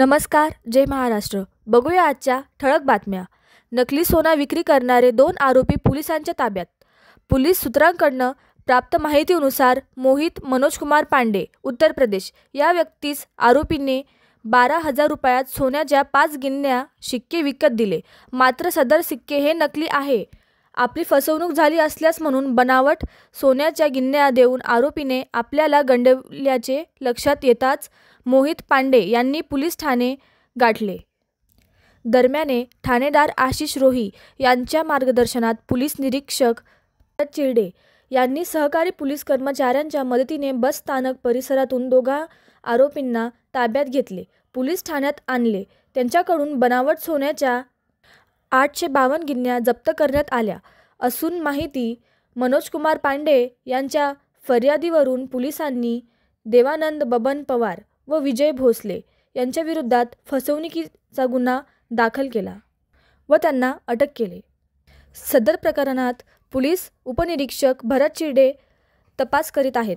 नमस्कार, जय महाराष्ट्र। बघूया आजच्या ठळक बातम्या। नकली सोना विक्री करणारे 2 आरोपी पोलिसांच्या ताब्यात। पोलीस सूत्रांकडून प्राप्त माहितीनुसार मोहित मनोजकुमार पांडे, उत्तर प्रदेश या व्यक्तीस आरोपीने 12,000 रुपयात सोन्याच्या 5 गिन्या शिक्के विकत दिले। मात्र सदर सिक्के हे नकली आहे। आपली फसवणूक झाली असल्यास म्हणून बनावट सोन्याच्या गिन्या देऊन आरोपीने आपल्याला गंडविल्याचे लक्षात येताच मोहित पांडे यांनी पोलीस ठाणे गाठले। दरम्यान ठाणेदार आशिष रोही यांच्या मार्गदर्शनात पोलीस निरीक्षक भरत चिरडे यांनी सहकारी पोलीस कर्मचाऱ्यांच्या मदतीने बस स्थानक परिसरातून 2 आरोपींना ताब्यात घेतले, पोलीस ठाण्यात आणले। त्यांच्याकडून बनावट सोन्याच्या 852 गिन्या जप्त करण्यात आल्या असून माहिती मनोजकुमार पांडे यांच्या फिर्यादीवरून पोलिसांनी देवानंद बबन पवार व विजय भोसले यांच्या विरोधात फसवणुकीचा गुन्हा दाखल केला व त्यांना अटक केले। सदर प्रकरणात पोलीस उपनिरीक्षक भरत चिरडे तपास करीत आहेत।